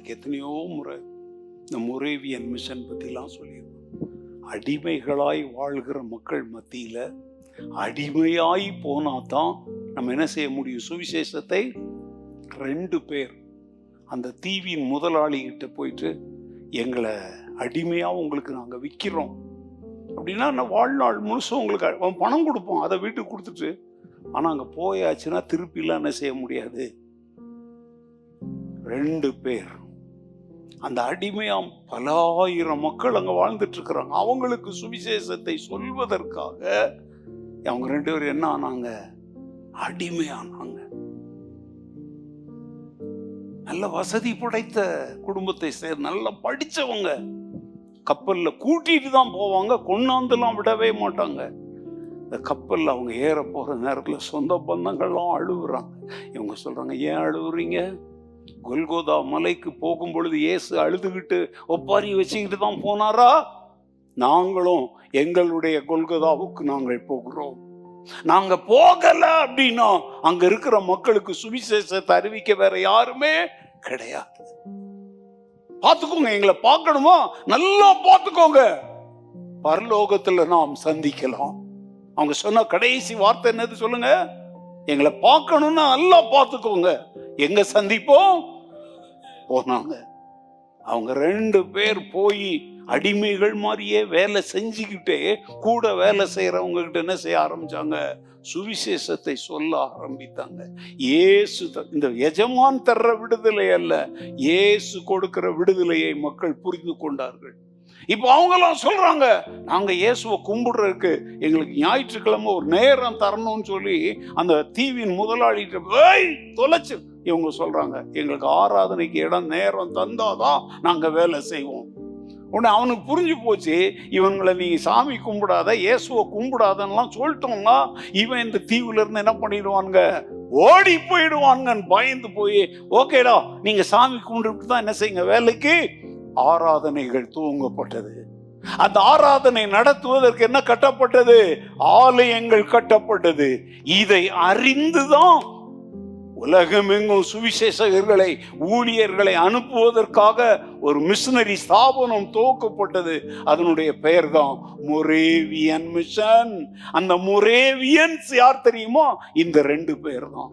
அன்னைக்கு எத்தனையோ முறை இந்த மொரேவியன் மிஷன் பற்றிலாம் சொல்லியிருக்கோம். அடிமைகளாய் வாழ்கிற மக்கள் மத்தியில் அடிமையாய் போனாதான் நம்ம என்ன செய்ய முடியும்? சுவிசேஷத்தை 2 பேர் அந்த தீவின் முதலாளிகிட்ட போயிட்டு, எங்களை அடிமையாக உங்களுக்கு நாங்கள் விற்கிறோம் அப்படின்னா, நான் வாழ்நாள் முழுசும் உங்களுக்கு அவன் பணம் கொடுப்போம், அதை வீட்டுக்கு கொடுத்துட்டு. ஆனால் அங்கே போயாச்சுன்னா திருப்பிலாம் என்ன செய்ய முடியாது. 2 பேர் அந்த அடிமையாம் பல ஆயிரம் மக்கள் அங்கே வாழ்ந்துட்டு இருக்கிறாங்க. அவங்களுக்கு சுவிசேஷத்தை சொல்வதற்காக அவங்க 2 பேரும் என்ன ஆனாங்க? அடிமையானாங்க. நல்ல வசதி படைத்த குடும்பத்தை சேர்ந்து நல்லா படிச்சவங்க. கப்பல்ல கூட்டிட்டு தான் போவாங்க, கொண்டாந்துலாம் விடவே மாட்டாங்க. இந்த கப்பல்ல அவங்க ஏற போற நேரத்துல சொந்த பந்தங்கள்லாம் அழுகுறாங்க. இவங்க சொல்றாங்க, ஏன் அழுகுறீங்க? கொல்கோதா மலைக்கு போகும் பொழுது இயேசு அழுதுகிட்டு ஒப்பாரி வச்சுக்கிட்டு தான் போனாரா? நாங்களும் எங்களுடைய கொல்கோதாவுக்கு நாங்கள் போகிறோம். நாங்க போகல அப்படின்னா அங்க இருக்கிற மக்களுக்கு சுவிசேஷத்தை அறிவிக்க வேற யாருமே கிடையாது. பார்த்துக்கோங்க, எங்களை பார்க்கணுமா? நல்லா பார்த்துக்கோங்க, பரலோகத்துல நாம் சந்திக்கலாம். அவங்க சொன்ன கடைசி வார்த்தை என்னது சொல்லுங்க? எங்களை பார்க்கணும்னா நல்லா பார்த்துக்கோங்க, எங்க சந்திப்போம் போனாங்க. அவங்க 2 பேர் போய் அடிமைகள் மாதிரியே வேலை செஞ்சுக்கிட்டே கூட வேலை செய்யறவங்க கிட்ட என்ன செய்ய ஆரம்பிச்சாங்க? சுவிசேஷத்தை சொல்ல ஆரம்பித்தாங்க. இயேசு இந்த எஜமான் தர்ற விடுதலை அல்ல, இயேசு கொடுக்கிற விடுதலையை மக்கள் புரிந்து கொண்டார்கள். இப்போ அவங்கெல்லாம் சொல்றாங்க, நாங்க இயேசுவை கும்பிடுறதுக்கு எங்களுக்கு ஞாயிற்றுக்கிழமை ஒரு நேரம் தரணும்னு சொல்லி அந்த தீவின் முதலாளிகிட்ட தொலைச்சு இவங்க சொல்றாங்க, எங்களுக்கு ஆராதனைக்கு இடம் நேரம் தந்தாதான் நாங்க வேலை செய்வோம். உடனே அவனுக்கு புரிஞ்சு போச்சு, இவங்களை நீ சாமி கும்பிடாத, இயேசுவை கும்பிடாதன்னெலாம் சொல்லிட்டோம்னா இவன் இந்த தீவுல இருந்து என்ன பண்ணிடுவானுங்க? ஓடி போயிடுவானுங்கன்னு பயந்து போய், ஓகேடா நீங்க சாமி கும்பிட்டு தான் என்ன செய்யுங்க வேலைக்கு. ஆராதனைகள் துவங்கப்பட்டது. அந்த ஆராதனை நடத்துவதற்கு என்ன கட்டப்பட்டது? ஆலயங்கள் கட்டப்பட்டது. இதை அறிந்துதான் உலகமெங்கும் சுவிசேஷகர்களை, ஊழியர்களை அனுப்புவதற்காக ஒரு மிஷனரி ஸ்தாபனம் துவக்கப்பட்டது. அதனுடைய பெயர் தான் மொரேவியன் மிஷன். அந்த மொரேவியன்ஸ் யார் தெரியுமா? இந்த 2 பேர் தான்.